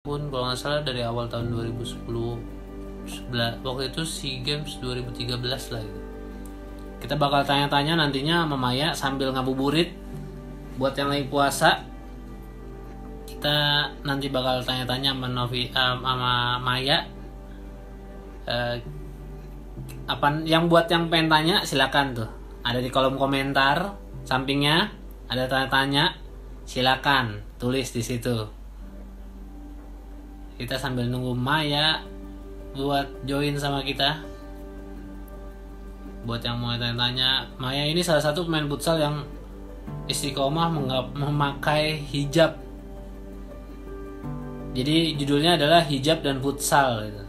pun kalau nggak salah dari awal tahun 2010 waktu itu SEA Games 2013 lah gitu. Kita bakal tanya-tanya nantinya sama Maya sambil ngabuburit. Buat yang lagi puasa, kita nanti bakal tanya-tanya sama Maya. Apa yang buat yang pengen tanya silakan tuh. Ada di kolom komentar sampingnya ada tanya-tanya. Silakan tulis di situ. Kita sambil nunggu Maya buat join sama kita. Buat yang mau tanya-tanya, Maya ini salah satu pemain futsal yang istiqomah memakai hijab. Jadi judulnya adalah hijab dan futsal gitu.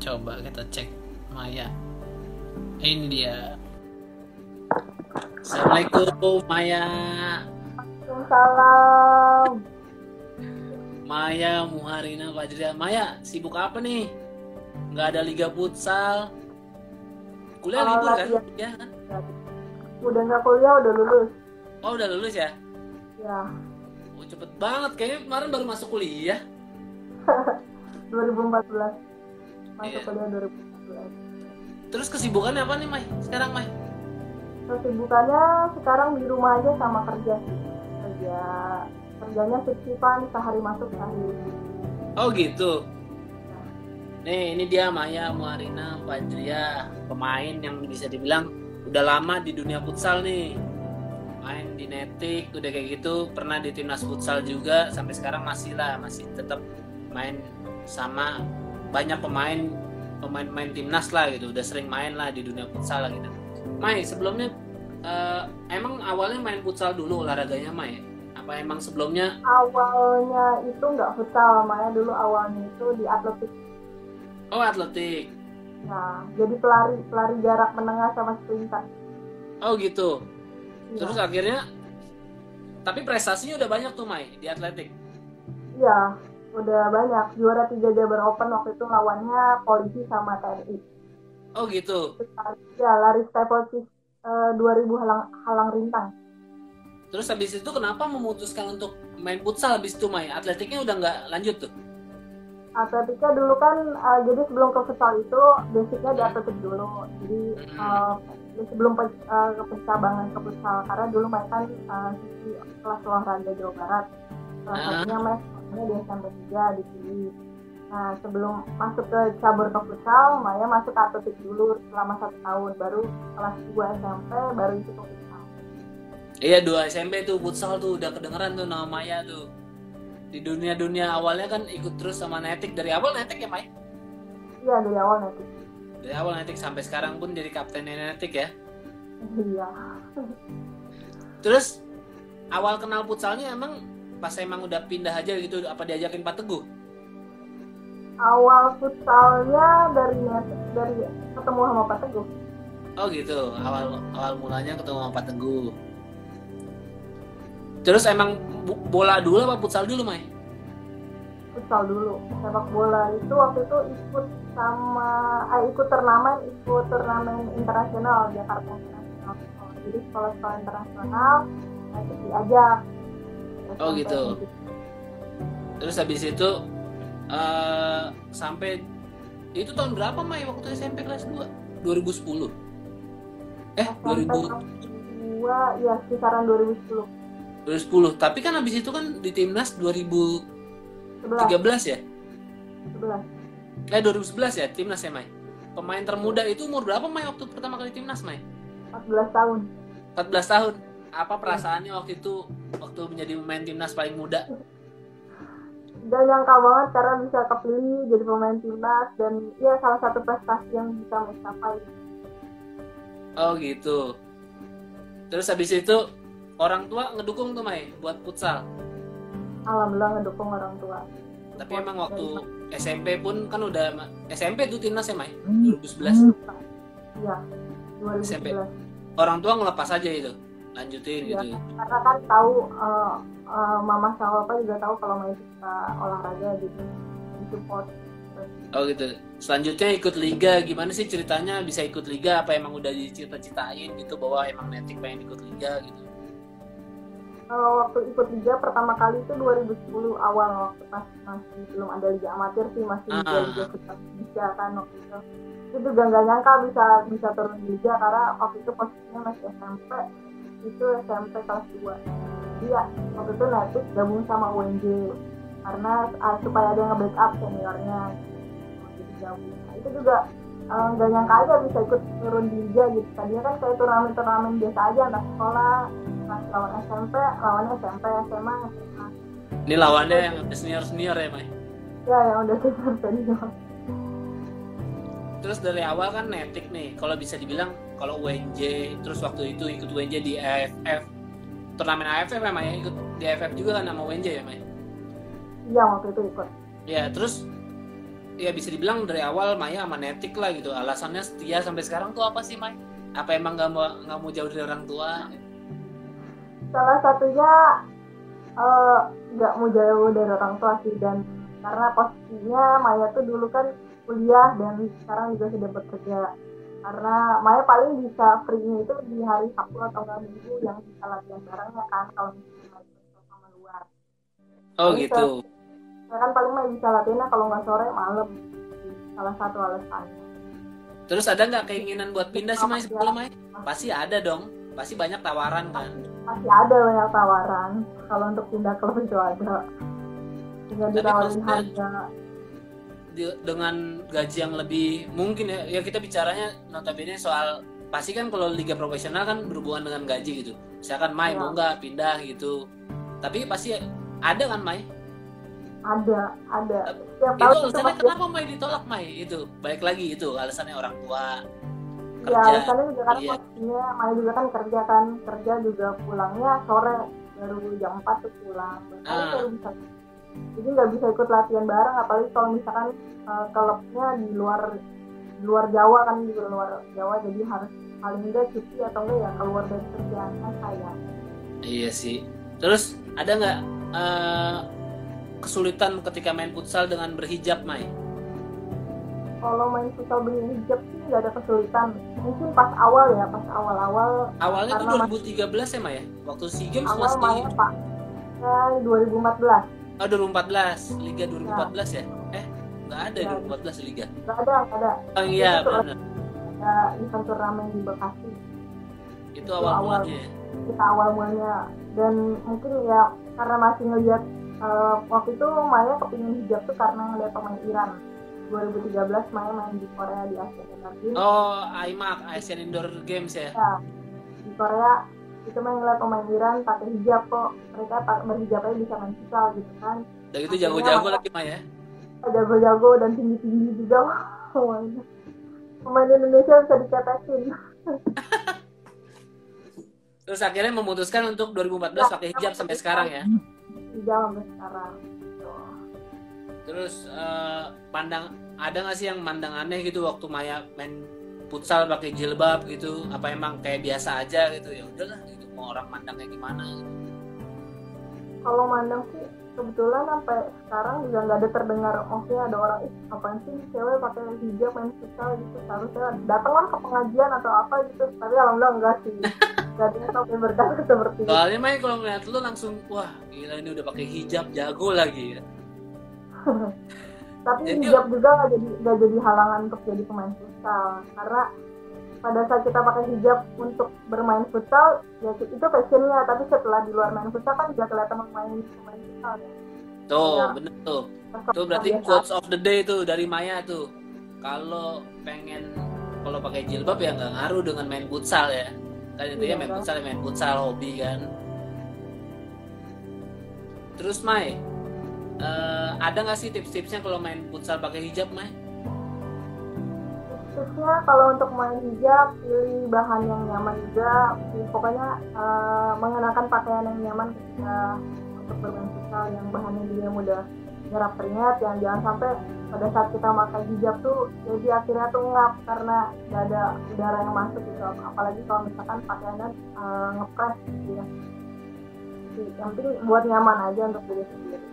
Coba kita cek Maya. Ini dia. Assalamualaikum Maya. Salam. Maya Muharina Fajriah. Maya sibuk apa nih? Nggak ada liga futsal. Kuliah libur kan? Ya kan? Udah nggak kuliah, udah lulus. Oh udah lulus ya? Ya. Oh cepet banget. Kayaknya kemarin baru masuk kuliah. 2014. Masuk Iya. kuliah 2014. Terus kesibukannya apa nih Mai? Sekarang Mai? Kesibukannya sekarang di rumah aja sama kerja sih. Kerjanya shiftan, sehari masuk sehari. Oh gitu. Nih ini dia Maya Muharina Fajriah, pemain yang bisa dibilang udah lama di dunia futsal nih. Main di Netik udah kayak gitu, pernah di timnas futsal juga, sampai sekarang masih tetap main sama banyak pemain timnas lah gitu, udah sering main lah di dunia futsal lah gitu. Mai sebelumnya emang awalnya main futsal dulu olahraganya Mai? Apa emang sebelumnya? Awalnya itu nggak futsal, Maya dulu awalnya itu di atletik. Oh atletik. Nah, jadi pelari jarak menengah sama sprinter. Oh gitu. Ya. Terus akhirnya, tapi prestasinya udah banyak tuh Mai di atletik. Iya, udah banyak. Juara 3 Jabar Open waktu itu lawannya polisi sama TNI. Oh gitu. Ya, lari steeplechase 2000 halang rintang. Terus habis itu kenapa memutuskan untuk main futsal habis itu Mai? Atletiknya udah nggak lanjut tuh? Atletiknya dulu kan, jadi sebelum ke futsal itu basicnya di atletik dulu. Jadi sebelum ke pencabangan ke futsal, karena dulu main kan di kelas olahraga Jawa Barat. Salah satunya main di SMP 3 di sini. Nah, sebelum masuk ke cabur ke futsal, Maya masuk ke atletik dulu selama 1 tahun. Baru kelas 2 SMP, baru itu ke futsal. Iya 2 SMP tuh futsal tuh udah kedengeran tuh nama Maya tuh. Di dunia awalnya kan ikut terus sama Netik. Dari awal Netik ya Mai? Iya, dari awal nanti. Dari awal Netik sampai sekarang pun jadi kaptennya Netik ya? Iya. Terus awal kenal futsalnya emang pas emang udah pindah aja gitu, apa diajakin Pak Teguh? Awal futsalnya dari ketemu sama Pak Teguh. Oh gitu, awal mulanya ketemu sama Pak Teguh. Terus emang bola dulu apa futsal dulu Mai? Futsal dulu. Sepak bola itu waktu itu ikut turnamen internasional Jakarta Internasional. Jadi sekolah-sekolah internasional itu diajak. Oh gitu. Terus habis itu sampai itu tahun berapa Mai waktu SMP kelas 2? 2010. 2002 ya, kisaran 2010. 2010. Tapi kan habis itu kan di timnas 2013 ya? 11. 2011 ya timnas ya Mai? Pemain termuda itu umur berapa Mai waktu pertama kali timnas Mai? 14 tahun. 14 tahun. Apa perasaannya waktu itu waktu menjadi pemain timnas paling muda? Gak nyangka banget karena bisa kepilih jadi pemain timnas, dan ya salah satu prestasi yang bisa mencapai. Oh gitu. Terus habis itu orang tua ngedukung tuh Mai buat futsal? Alhamdulillah ngedukung orang tua. Tapi emang waktu SMP pun kan udah SMP tuh timnas ya Mai? 2011. Iya, 2011. SMP. Orang tua ngelepas aja itu, lanjutin Ya, gitu. karena kan tahu mama sama papa juga tahu kalau Maya suka olahraga, gitu support. Oh gitu. Selanjutnya ikut liga, gimana sih ceritanya bisa ikut liga? Apa emang udah dicita-citain gitu bahwa emang Netik pengen ikut liga gitu? waktu ikut liga pertama kali itu 2010 awal, waktu pas masih belum ada liga amatir sih, masih liga futsal Indonesia kan waktu itu. Itu juga nggak nyangka bisa turun liga karena waktu itu posisinya masih SMP, itu SMP kelas 2. Jadi ya waktu itu Netik gabung sama UNJ karena supaya ada yang nge-backup seniornya gitu. Gabung. Nah, itu juga nggak nyangka aja bisa ikut turun di liga gitu. Tadinya kan kayak turnamen biasa aja antar sekolah, lawan SMP, lawannya SMP, SMA, SMA. Ini lawannya yang senior ya, Mai? Ya, yang udah senior. Terus dari awal kan Netik nih, kalau bisa dibilang kalau UNJ, terus waktu itu ikut UNJ di AFF, turnamen AFF ya, Mai? Ikut di AFF juga kan sama UNJ ya, Mai? Iya, waktu itu ikut. Ya, terus ya bisa dibilang dari awal Maya sama Netik lah gitu. Alasannya setia sampai sekarang tuh apa sih, Mai? Apa emang nggak mau jauh dari orang tua? Salah satunya nggak mau jauh dari orang tua sih, dan karena posisinya Maya tuh dulu kan kuliah dan sekarang juga sudah bekerja. Karena Maya paling bisa free-nya itu di hari Sabtu atau Minggu yang bisa latihan barengnya kan, kalau misalnya sama luar. Oh jadi gitu. Saya kan paling Maya bisa latihannya kalau nggak sore malam. Salah satu alasannya. Terus ada nggak keinginan buat pindah sih, Mai, sebelum Mai? Pasti ada dong. Pasti banyak tawaran kan? Masih ada banyak tawaran. Kalau untuk pindah klub itu ada. Tinggal ditawarin harga. Dengan gaji yang lebih mungkin ya kita bicaranya notabene soal pasti kan kalau liga profesional kan berhubungan dengan gaji gitu. Misalkan Mai mau nggak pindah gitu. Tapi pasti ada kan, Mai? Ada. Itu alasannya kenapa Mai ditolak, Mai? Itu balik lagi itu alasannya orang tua. Ya alasannya juga kan posisinya Mai juga kan kerja juga pulangnya sore, baru jam 4 tuh pulang. Baru bisa. Jadi nggak bisa ikut latihan bareng, apalagi kalau misalkan klubnya di luar Jawa kan, di luar Jawa, jadi harus paling enggak cuti atau enggak ya keluar dari kerjaan kan saya. Iya sih. Terus ada nggak kesulitan ketika main futsal dengan berhijab, Mai? Kalau main futsal berhijab sih nggak ada kesulitan. Mungkin pas awal. Awalnya tuh 2013 ya, Mai ya? Waktu SEA Games awal masih main Pak. 2014. Oh, 2014, Liga 2014 ya? Nggak ada ya. 2014 Liga. Nggak ada. Oh iya, benar. Ada event turnamen di Bekasi. Itu awal mulanya. Kita awal mulanya. Dan mungkin ya karena masih ngeliat waktu itu Maya kepingin hijab tuh karena ngeliat pemain Iran. 2013 Maya main di Korea di Asian Indoor Games. Oh, IMAC, Asian Indoor Games ya? Ya, di Korea itu main ngeliat pemain Iran pakai hijab, kok mereka berhijab aja bisa main futsal gitu kan. Dan itu jago-jago lagi, Maya? Jago-jago dan tinggi-tinggi juga. Pemain Indonesia bisa diketekin. Terus akhirnya memutuskan untuk 2014 pakai hijab sampai sekarang ya? Hijab sampai sekarang. Terus ada nggak sih yang mandang aneh gitu waktu Maya main futsal pakai jilbab gitu? Apa emang kayak biasa aja gitu? Ya udahlah gitu, mau orang mandangnya gimana gitu. Kalau mandang sih kebetulan sampai sekarang juga nggak ada terdengar ada orang apaan sih cewek pakai hijab main futsal gitu. Seharusnya datanglah ke pengajian atau apa gitu, tapi alhamdulillah enggak sih. Gak ada sampai berkata seperti itu. Soalnya Mai kalau ngeliat lu langsung wah gila ini udah pakai hijab jago lagi ya. Tapi jadi, hijab juga nggak jadi halangan untuk jadi pemain futsal, karena pada saat kita pakai hijab untuk bermain futsal ya itu passionnya, tapi setelah di luar main futsal kan juga kelihatan pemain futsal ya. Tuh ya, bener tuh. Tuh berarti quotes of the day tuh dari Maya tuh. Kalau pakai jilbab ya nggak ngaruh dengan main futsal ya. Kan intinya main futsal hobi kan. Terus Mai, ada nggak sih tips-tipsnya kalau main futsal pakai hijab, Mai? Tipsnya kalau untuk main hijab, pilih bahan yang nyaman juga. Pokoknya mengenakan pakaian yang nyaman ketika untuk bermain futsal, yang bahannya juga mudah nyerap keringat, yang jangan sampai pada saat kita pakai hijab tuh jadi akhirnya tuh ngap karena nggak ada udara yang masuk gitu. Apalagi kalau misalkan pakaiannya ngepres gitu ya. Yang penting buat nyaman aja untuk diri sendiri.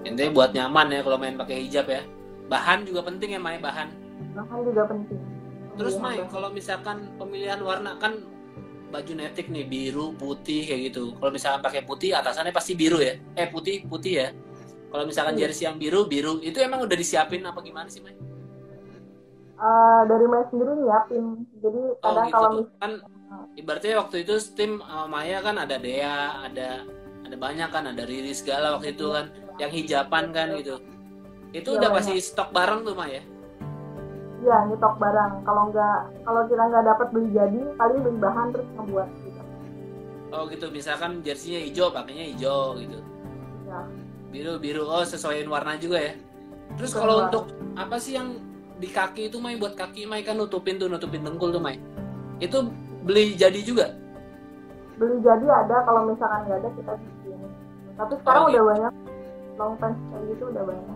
Intinya buat nyaman ya kalau main pakai hijab ya. Bahan juga penting ya, Mai, bahan juga penting. Terus Mai, kalau misalkan pemilihan warna kan baju netik nih biru, putih kayak gitu. Kalau misalkan pakai putih atasannya pasti biru ya. Putih, putih ya. Kalau misalkan jersey yang biru, biru itu emang udah disiapin apa gimana sih, Mai? Dari Maya sendiri nyiapin. Jadi Oh kadang gitu. kalau Kan ibaratnya waktu itu tim Maya kan ada Dea, ada banyak kan, ada Riri segala waktu itu kan, yang hijapan kan gitu. Itu ya udah banyak. pasti stok bareng tuh Maya. Iya, nyetok barang. Kalau kita nggak dapat beli jadi, paling beli bahan terus ngebuat gitu. Oh gitu, misalkan jersinya hijau, pakainya hijau gitu. Ya. Biru, oh sesuaiin warna juga ya. Terus kalau untuk apa sih yang di kaki itu Mai, buat kaki Mai kan nutupin dengkul tuh Mai. Itu beli jadi juga? Beli jadi ada, kalau misalkan nggak ada kita bikin. Tapi sekarang udah banyak long pants kayak gitu, udah banyak.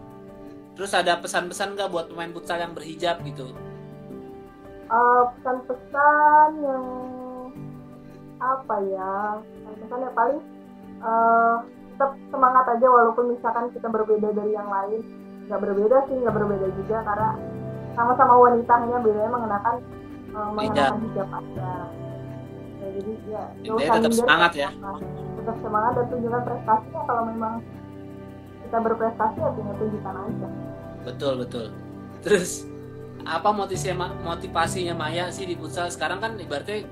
Terus ada pesan-pesan nggak buat pemain futsal yang berhijab gitu? Pesan-pesan yang apa ya? Pesan ya paling tetap semangat aja walaupun misalkan kita berbeda dari yang lain. Nggak berbeda juga karena sama-sama wanita, hanya bedanya mengenakan hijab aja. Ya, jadi ya tetap semangat ya. Tetap semangat dan tunjukkan prestasinya. Kalau memang kita berprestasi ya tunjukkan aja. Betul. Terus apa motivasinya Maya sih di futsal sekarang? Kan ibaratnya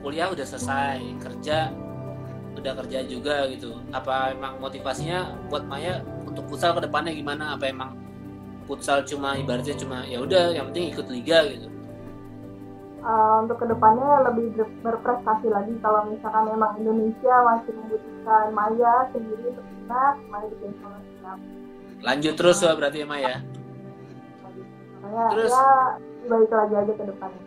kuliah udah selesai, udah kerja juga gitu. Apa emang motivasinya buat Maya untuk futsal ke depannya gimana? Apa emang futsal ibaratnya cuma ya udah yang penting ikut liga gitu? Untuk kedepannya lebih berprestasi lagi. Kalau misalkan memang Indonesia masih membutuhkan Maya sendiri untuk timnas, Maya bikin siap. Lanjut terus berarti ya Maya. Makanya terus ya baik lagi aja ke depannya.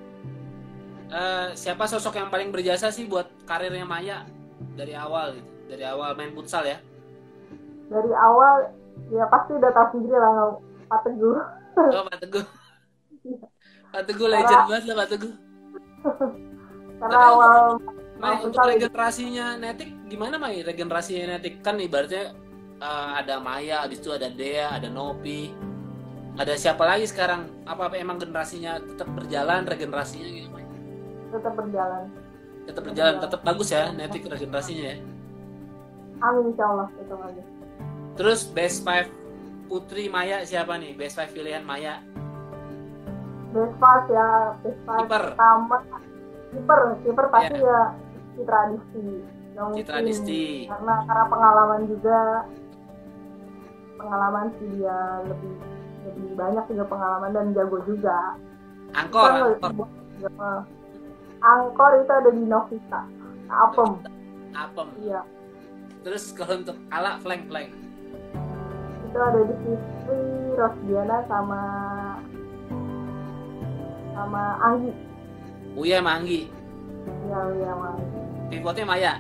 Siapa sosok yang paling berjasa sih buat karirnya Maya dari awal gitu? Dari awal main futsal ya? Dari awal ya pasti udah tahu sendiri lah, Pak Teguh. Oh Pak Teguh. Pak Teguh legend banget lah Pak Teguh. Karena awal Mai, untuk regenerasinya Netik gimana Mai? Regenerasinya Netik kan ibaratnya ada Maya, habis itu ada Dea, ada Nopi, ada siapa lagi sekarang? Apa emang generasinya tetap berjalan regenerasinya gitu Mai? Tetap berjalan, tetap bagus ya Netik regenerasinya ya. Amin insyaallah tetap aja. Terus best 5 putri Maya siapa nih? Best 5 pilihan Maya? Best 5 ya, best 5 pertama kiper pasti ya Citra Disti. Karena pengalaman sih dia lebih banyak juga pengalaman dan jago juga. Angkor itu ada di Novita. Apem. Iya. Terus kalau untuk ala flank itu ada di Fitri, Rosdiana sama Anggi. Uya sama Anggi. Iya sama Anggi. Pivotnya Maya.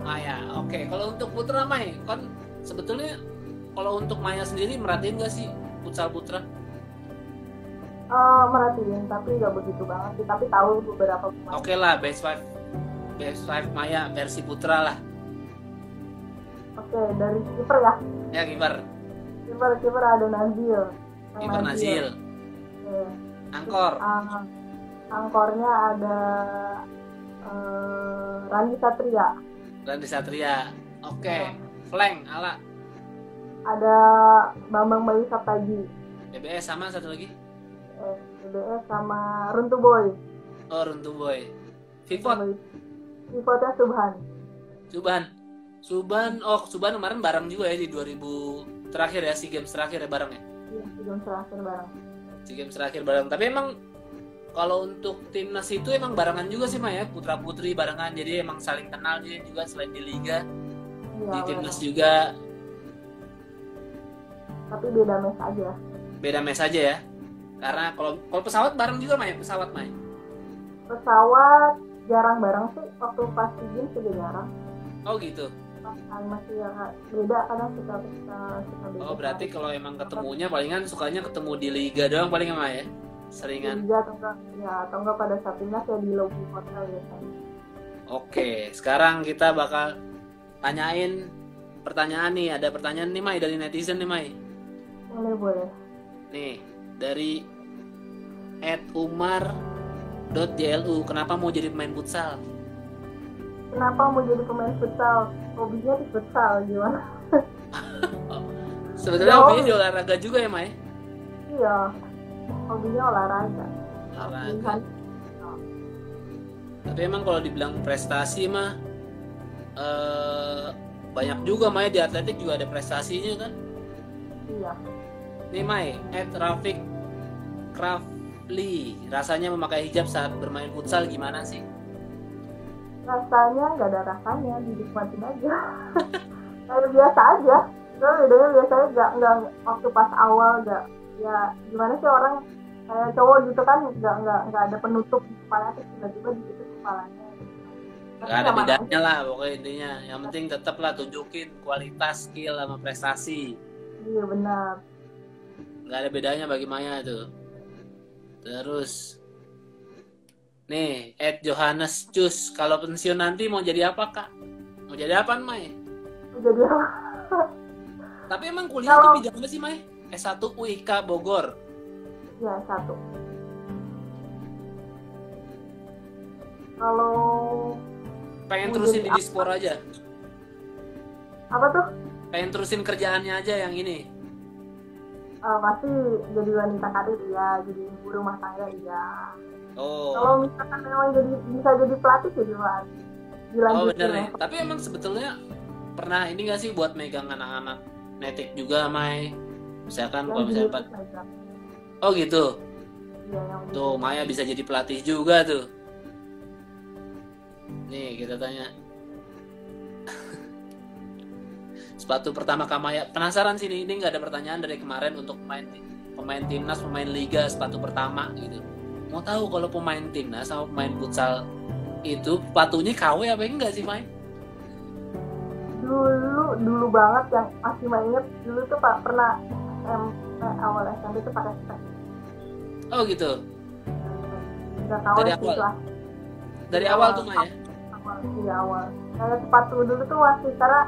Maya. Oke. Kalau untuk putra Mai, kan sebetulnya kalau untuk Maya sendiri merhatiin nggak sih futsal putra? Merhatiin, tapi nggak begitu banget sih. Tapi tahu beberapa pemain. Oke lah, best 5 Maya versi putra lah. Oke, dari kiper ya? Ya kiper. Kiper ada Nazil. Nazil. Angkor. Angkornya ada Randi Satria. Oke. Flank ala. Ada Bambang Bayu Saptaji. BBS sama satu lagi. BBS sama Runtu Boy. Oh Runtu Boy. Pivotnya Subhan. Oh Subhan kemarin bareng juga ya di 2000 terakhir ya, SEA Games terakhir ya bareng ya. Iya, SEA Games terakhir bareng. Tapi emang kalau untuk timnas itu emang barengan juga sih Maya, putra putri barengan, jadi emang saling kenal juga selain di liga, di timnas juga. Tapi beda mes aja ya. Karena kalau pesawat bareng juga Maya, pesawat jarang bareng sih, waktu pas SEA Games juga jarang. Oh gitu. Masih beda, kadang suka beda. Oh berarti kalau emang ketemunya palingan sukanya ketemu di liga doang paling emang ya, seringan. Liga atau enggak pada saat timnas ya di lobby hotel biasanya. Oke, sekarang kita bakal tanyain pertanyaan nih. Ada pertanyaan nih Mai dari netizen nih Mai. Boleh. Nih dari @Umar .jlu. Kenapa mau jadi pemain futsal? Kenapa mau jadi pemain futsal? Hobinya di futsal gimana? Sebetulnya hobinya di olahraga juga ya, Mai? Iya, hobinya olahraga. Olahraga. Tapi emang kalau dibilang prestasi mah banyak juga, Mai. Di atletik juga ada prestasinya kan? Iya. Nih Mai, Rafiq Krafli, rasanya memakai hijab saat bermain futsal gimana sih? Rasanya nggak ada rasanya, dinikmatin aja. Kayak biasa aja. Itu bedanya biasanya nggak waktu pas awal nggak, ya gimana sih orang kayak cowok gitu kan nggak ada penutup di kepala, terus tiba-tiba ditutup kepalanya. Gak ada bedanya lah pokoknya intinya. Yang penting tetap lah tunjukin kualitas, skill sama prestasi. Iya benar. Gak ada bedanya bagi Maya tuh. Terus nih, Johannes Cus, kalau pensiun nanti mau jadi apa kak? Mau jadi apa Mai? Mau jadi apa? Tapi emang kuliah di bidang apa sih Mai? S1 UIK Bogor. Ya S1. Kalau pengen terusin di Dispor aja. Apa tuh? Pengen terusin kerjaannya aja yang ini. Pasti jadi wanita karir ya, jadi ibu rumah tangga ya. Oh. Kalau misalkan memang bisa jadi pelatih jadi pelatih. Oh bener nih. Tapi emang sebetulnya pernah ini nggak sih buat megang anak-anak netik juga, Mai? Misalkan kalau misalnya oh gitu. Ya, tuh Maya bisa jadi pelatih juga tuh. Nih kita tanya. Sepatu pertama Kak Maya, penasaran sih ini nggak ada pertanyaan dari kemarin untuk pemain timnas, pemain liga sepatu pertama gitu. Mau tahu kalau pemain timnas sama pemain futsal itu sepatunya KW apa enggak sih Mai? Dulu banget yang masih inget dulu tuh Pak pernah awal SMP tuh pakai spek. Oh gitu. Dari awal. Dari awal tuh Mai ya? Iya awal. Kayak sepatu dulu tuh masih karena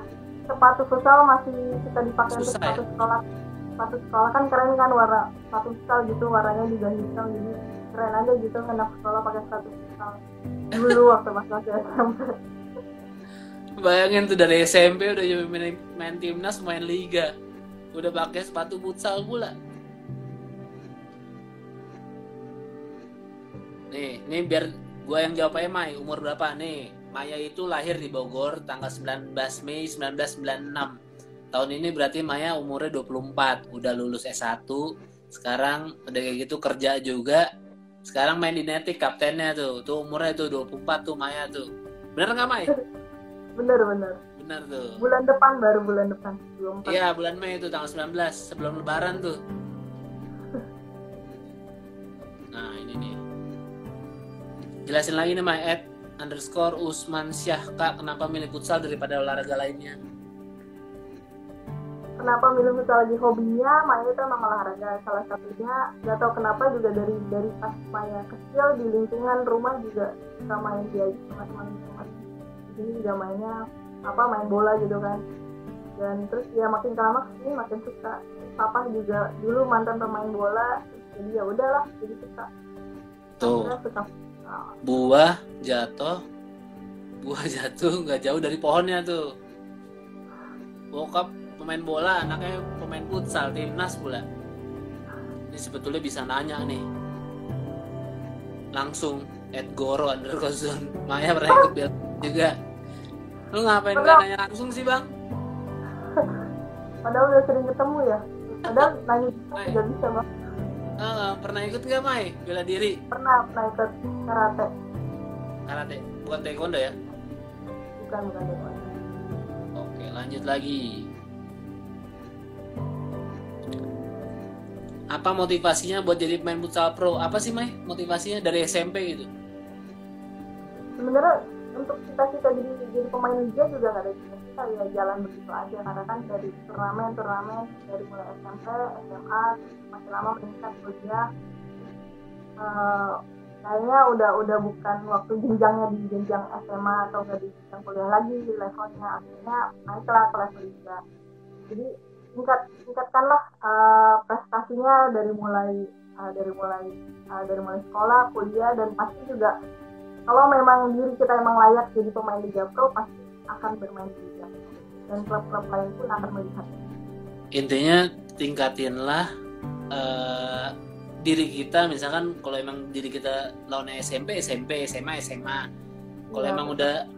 sepatu futsal masih kita dipakai untuk sepatu sekolah. Sepatu sekolah kan keren kan warna sepatu futsal gitu, warnanya juga hitam, jadi keren aja gitu anak sekolah pakai sepatu futsal. Dulu waktu masih SMP. Bayangin tuh dari SMP udah main timnas, main liga, udah pakai sepatu futsal pula. Nih biar gua yang jawab aja Mai, umur berapa nih? Maya itu lahir di Bogor tanggal 19 Mei 1996. Tahun ini berarti Maya umurnya 24, udah lulus S1. Sekarang udah kayak gitu kerja juga. Sekarang main di Netik kaptennya tuh. Tuh umurnya tuh 24 tuh Maya tuh. Bener enggak Mai? Bener tuh. Bulan depan. Iya, bulan Mei itu tanggal 19 sebelum lebaran tuh. Nah, ini nih. Jelasin lagi nih Mai, @_Usman Syah Kak, kenapa milih futsal daripada olahraga lainnya? Kenapa milih futsal lagi hobinya? Maya itu emang olahraga salah satunya. Gak tau kenapa juga dari pas Maya kecil di lingkungan rumah juga suka main dia sama teman-teman. Jadi juga mainnya main bola gitu kan. Dan terus ya makin lama kesini makin suka. Papa juga dulu mantan pemain bola, jadi ya udahlah jadi suka. Tuh. Suka. Buah jatuh nggak jauh dari pohonnya tuh. Bokap pemain bola, anaknya pemain futsal timnas pula. Ini sebetulnya bisa nanya nih langsung @goro_. Maya pernah ikut juga. Lu ngapain gak nanya langsung sih bang? Padahal udah sering ketemu ya. Padahal nanya juga bisa bang. Pernah ikut gak Mai bela diri? Pernah ikut karate. Bukan taekwondo ya? Bukan taekwondo. Oke, lanjut lagi. Apa motivasinya buat jadi pemain futsal pro? Apa sih Mai motivasinya dari SMP gitu? Sebenarnya untuk cita-cita jadi pemain liga juga nggak ada cita-cita, ya jalan begitu aja, karena kan dari turnamen dari mulai SMP, SMA masih lama meningkat kuliah. Kayaknya udah bukan waktu jenjangnya di jenjang SMA atau nggak di jenjang kuliah lagi levelnya, akhirnya naiklah ke level liga. Jadi tingkatkanlah prestasinya dari mulai dari mulai sekolah, kuliah, dan pasti juga kalau memang diri kita emang layak jadi pemain Liga Pro pasti akan bermain di Liga Pro dan klub-klub lain pun akan melihat. Intinya tingkatinlah diri kita, misalkan kalau emang diri kita lawannya SMP, SMA. Kalau Ya, emang udah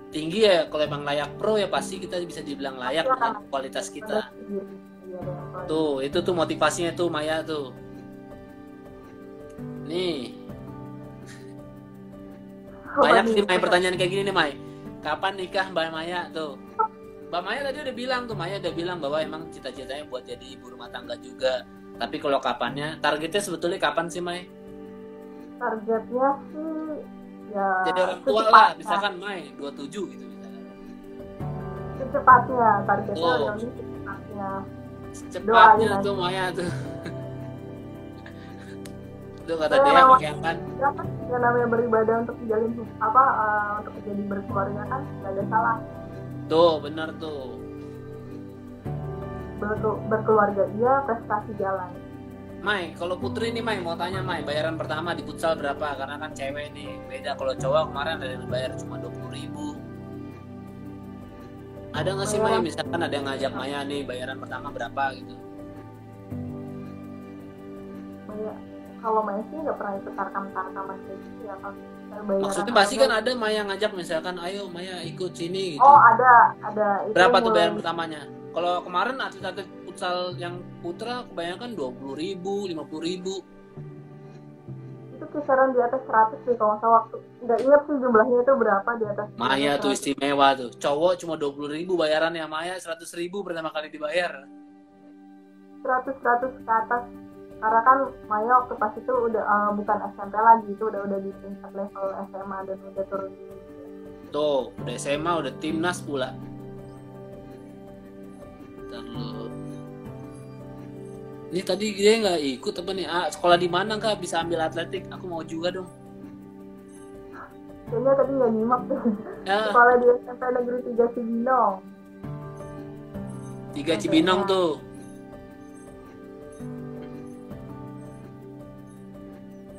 tinggi ya, kalau emang layak pro ya pasti kita bisa dibilang layak Pasti dengan akan kualitas ada kita. sendiri. Iya, dengan kualitas. Tuh, itu tuh motivasinya tuh Maya tuh. Nih, banyak sih Maya pertanyaan kayak gini nih Maya. Kapan nikah Mbak Maya tuh? Mbak Maya tadi udah bilang tuh, Maya udah bilang bahwa emang cita-citanya buat jadi ibu rumah tangga juga. Tapi kalau kapannya, targetnya sebetulnya kapan sih Maya? Targetnya sih ya Jadi orang tua lah, misalkan Maya 27 gitu misalkan. secepatnya, targetnya Oh. udah secepatnya. Cepatnya Doain tuh aja. Maya tuh. Tuh kata Ya, dia memang yang kan. ya kan yang namanya beribadah untuk menjalin untuk menjadi berkeluarga kan nggak ada salah. Tuh, bener tuh. Berkeluarga iya, prestasi jalan. Mai, kalau Putri nih Mai, mau tanya Mai, bayaran pertama di futsal berapa? Karena kan cewek nih, beda. Kalau cowok kemarin ada yang bayar cuma 20.000. Ada nggak sih Mai, misalkan ada yang ngajak Maya nih, bayaran pertama berapa gitu? Maya, kalau Maya sih nggak pernah ikut tarkam-tarkaman kayak gitu ya, kalau bayaran Maksudnya pasti aja. kan ada Maya ngajak, misalkan ayo Maya ikut sini gitu. Oh, ada itu Berapa tuh mulai bayaran pertamanya? Kalau kemarin atlet-atlet futsal yang putra kebanyakan 20.000, 50.000. itu kisaran di atas 100 sih kalau nggak salah, waktu nggak ingat sih jumlahnya itu berapa, di atas Maya tuh 100. istimewa tuh. Cowok cuma 20.000 bayarannya, Maya 100.000 pertama kali dibayar. 100 ke atas, karena kan Maya waktu pas itu udah bukan SMP lagi, itu udah di tingkat level SMA dan udah turun. Tuh, udah SMA, udah timnas pula. Ntar lu. Ini tadi dia nggak ikut apa nih? Sekolah di mana Kak? Bisa ambil atletik? Aku mau juga dong. Kayaknya tadi nggak nyimak tuh. Ya, Sekolah di SMP Negeri 3 Cibinong. 3 Cibinong tuh.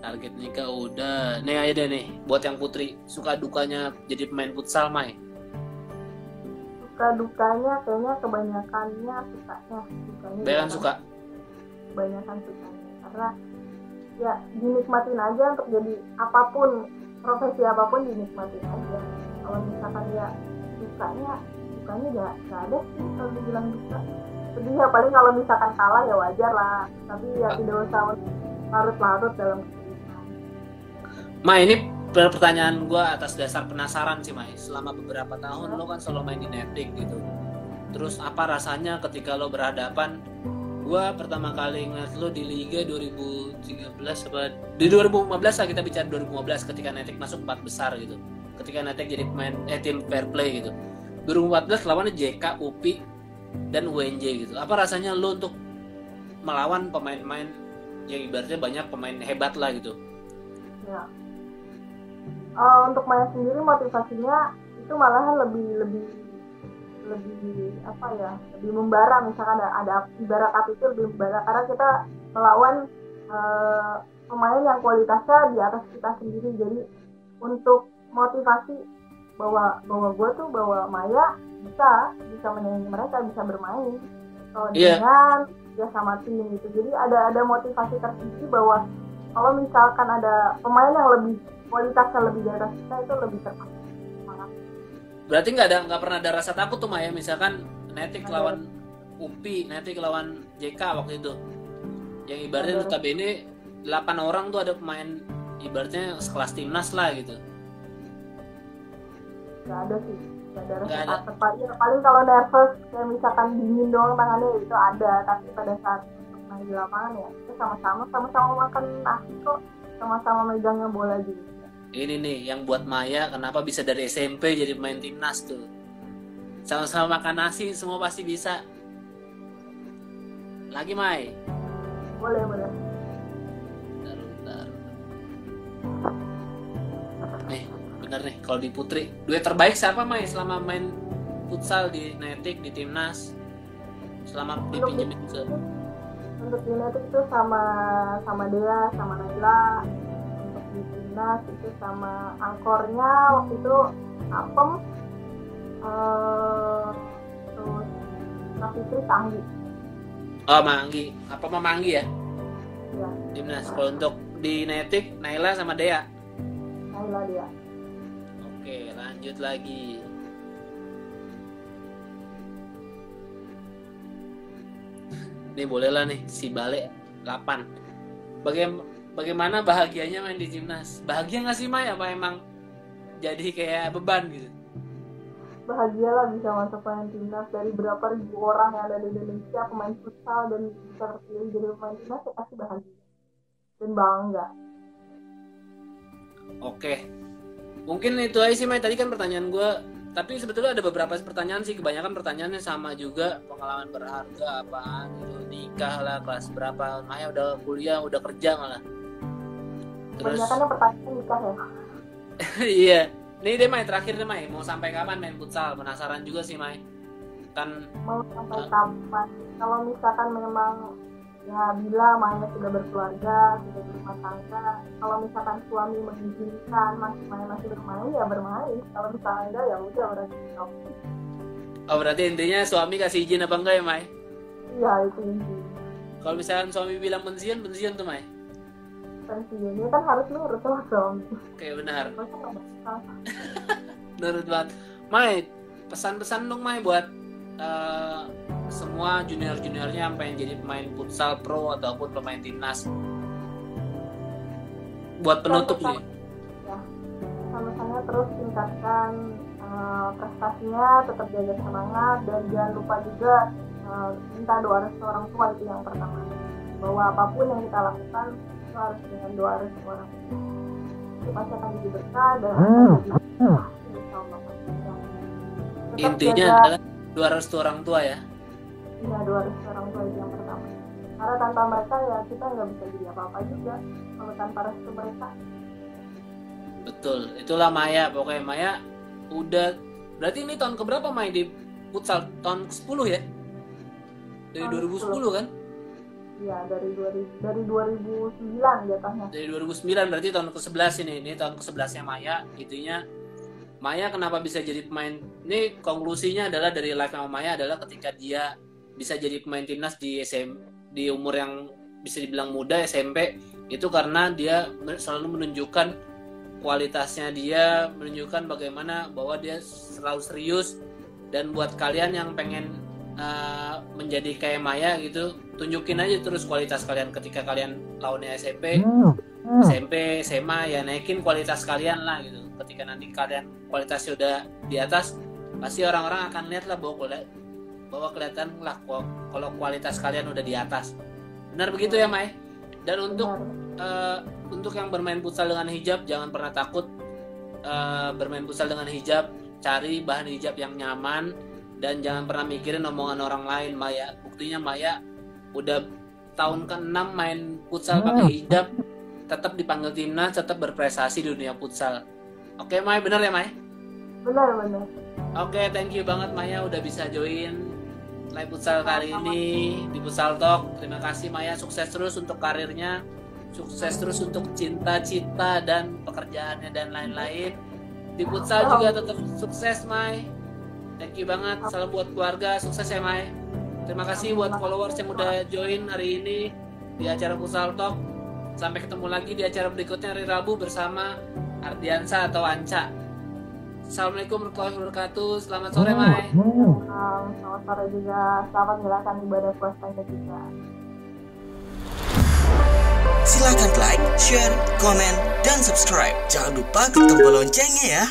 Target nikah udah. Nih aja deh nih, buat yang Putri. Suka dukanya jadi pemain futsal, Mai? Suka dukanya kayaknya kebanyakannya sukanya. Belan suka. Kebanyakan sukanya. Karena ya dinikmatin aja, untuk jadi apapun, profesi apapun dinikmatin aja. Kalau misalkan ya dukanya nggak ada sih kalau dibilang duka. Sedih ya paling kalau misalkan kalah ya wajar lah. Tapi ya tidak usah larut-larut dalam kesedihan. Mai, ini pertanyaan gue atas dasar penasaran sih, Mai. Selama beberapa tahun lo kan selalu main di netting gitu. Terus apa rasanya ketika lo berhadapan? Gue pertama kali ngeliat lo di Liga 2013 apa di 2015 lah, kita bicara 2015 ketika Netik masuk 4 besar gitu. Ketika Netik jadi pemain tim fair play gitu. 2014 lawannya JK, UPI dan UNJ gitu. Apa rasanya lo untuk melawan pemain-pemain yang ibaratnya banyak pemain hebat lah gitu? Ya. Untuk Maya sendiri motivasinya itu malahan lebih apa ya, lebih membara. Misalkan ada ibarat api itu lebih membara karena kita melawan pemain yang kualitasnya di atas kita sendiri. Jadi untuk motivasi bahwa Maya bisa menyaingi mereka, bisa bermain dengan ya sama tim gitu. Jadi ada motivasi tersendiri bahwa kalau misalkan ada pemain yang lebih kualitasnya lebih di atas kita, itu lebih terpaksa. Berarti nggak pernah ada rasa takut tuh Maya, misalkan Netik lawan UPI, Netik lawan JK waktu itu, yang ibaratnya notabene 8 orang tuh ada pemain ibaratnya sekelas timnas lah gitu. Nggak ada sih, nggak ada rasa Nggak takut. Ya, paling kalau nervous kayak misalkan dingin doang tangannya itu ada, tapi pada saat untuk main di lapangan ya itu sama-sama makan nasi kok, sama-sama megangnya bola juga. Ini nih yang buat Maya kenapa bisa dari SMP jadi pemain timnas tuh. Sama-sama makan nasi, semua pasti bisa. Lagi Mai. Boleh. Bentar. Nih, bener nih kalau di Putri, duet terbaik siapa Mai selama main futsal di Netik, di timnas? Selama dipinjemin ke Untuk di Netik itu sama Dea, sama Naila. Untuk di timnas itu sama angkornya waktu itu Apem, terus Kak Fitri, Tanggi. Oh, Manggi. Apa mau Manggi ya? Ya, Timnas. Kalau untuk di Netik, Naila sama Dea. Naila Dea. Oke, lanjut lagi. Ini bolehlah nih si Bale 8. Bagaimana bahagianya main di timnas? Bahagia nggak sih Mai? Apa emang jadi kayak beban gitu? Bahagia lah bisa masuk pemain timnas. Dari berapa ribu orang yang ada di Indonesia pemain futsal dan bisa terpilih jadi pemain timnas, saya pasti bahagia dan bangga. Oke, mungkin itu aja sih Mai. Tadi kan pertanyaan gue, tapi sebetulnya ada beberapa pertanyaan sih. Kebanyakan pertanyaannya sama juga. Pengalaman berharga apaan gitu, nikah lah, kelas berapa, Maya udah kuliah, udah kerja malah. Terus Kebanyakan pertanyaan nikah ya. iya. Nih deh Mai, terakhir deh Mai, mau sampai kapan main futsal? Penasaran juga sih Mai. Kan Mau sampai kapan? Kalau misalkan memang ya bila Maya sudah berkeluarga, sudah berumah tangga, kalau misalkan suami mengizinkan masih bermain ya bermain. Kalau misalkan enggak ya udah berarti stop. oh berarti intinya suami kasih izin apa enggak ya Mai? Iya itu izin. Kalau misalkan suami bilang pensiun tuh Mai. Pensiunnya kan harus nurut sama suami. Oke, benar. Masa nggak bakal. Nurut banget. Mai, pesan-pesan dong Mai buat semua junior-juniornya yang pengen jadi pemain futsal pro ataupun pemain timnas. Buat penutup nih. Ya, sama-sama terus tingkatkan prestasinya, tetap jaga semangat dan jangan lupa juga minta doa restu orang tua, itu yang pertama. Bahwa apapun yang kita lakukan itu harus dengan doa restu orang tua. Itu pasti akan jadi berkah dan insyaallah. Intinya adalah doa restu orang tua ya. Iya, doa restu orang tua itu yang pertama. Karena tanpa mereka ya kita nggak bisa jadi apa-apa juga kalau tanpa restu mereka. Betul, itulah Maya. Pokoknya Maya udah, berarti ini tahun keberapa Maya di futsal? Tahun ke-10 ya? Dari Tahun 2010 kan? Iya, dari 2009 jatuhnya. Dari 2009 berarti tahun ke-11 ini. Ini tahun ke-11-nya Maya. Intinya Maya kenapa bisa jadi pemain? Ini konklusinya adalah dari live sama Maya adalah ketika dia bisa jadi pemain timnas di umur yang bisa dibilang muda, SMP, itu karena dia selalu menunjukkan kualitasnya, dia menunjukkan bagaimana bahwa dia selalu serius. Dan buat kalian yang pengen menjadi kayak Maya gitu, tunjukin aja terus kualitas kalian ketika kalian lawannya SMP, SMA, ya naikin kualitas kalian lah gitu. Ketika nanti kalian kualitasnya udah di atas, pasti orang-orang akan lihat lah bahwa kelihatan lah kalau kualitas kalian udah di atas. Benar begitu ya Mai? Dan untuk yang bermain futsal dengan hijab, jangan pernah takut bermain futsal dengan hijab. Cari bahan hijab yang nyaman dan jangan pernah mikirin omongan orang lain Maya. Buktinya Maya udah tahun ke-6 main futsal pakai hijab, tetap dipanggil timnas, tetap berprestasi di dunia futsal. Oke Mai, benar ya Mai? Benar. Oke, thank you banget Maya udah bisa join live futsal kali ini di Futsal Talk. Terima kasih Maya, sukses terus untuk karirnya, sukses terus untuk cita-cita dan pekerjaannya dan lain-lain. Di futsal juga tetap sukses Mai. Thank you banget, salam buat keluarga, sukses ya Mai. Terima kasih buat followers yang udah join hari ini di acara Futsal Talk. Sampai ketemu lagi di acara berikutnya hari Rabu bersama Ardiansa atau Anca. Assalamualaikum warahmatullahi wabarakatuh. Selamat sore Mai. Selamat sore juga. Selamat menjalankan ibadah puasanya juga. Silakan like, share, komen, dan subscribe. Jangan lupa klik tombol loncengnya ya.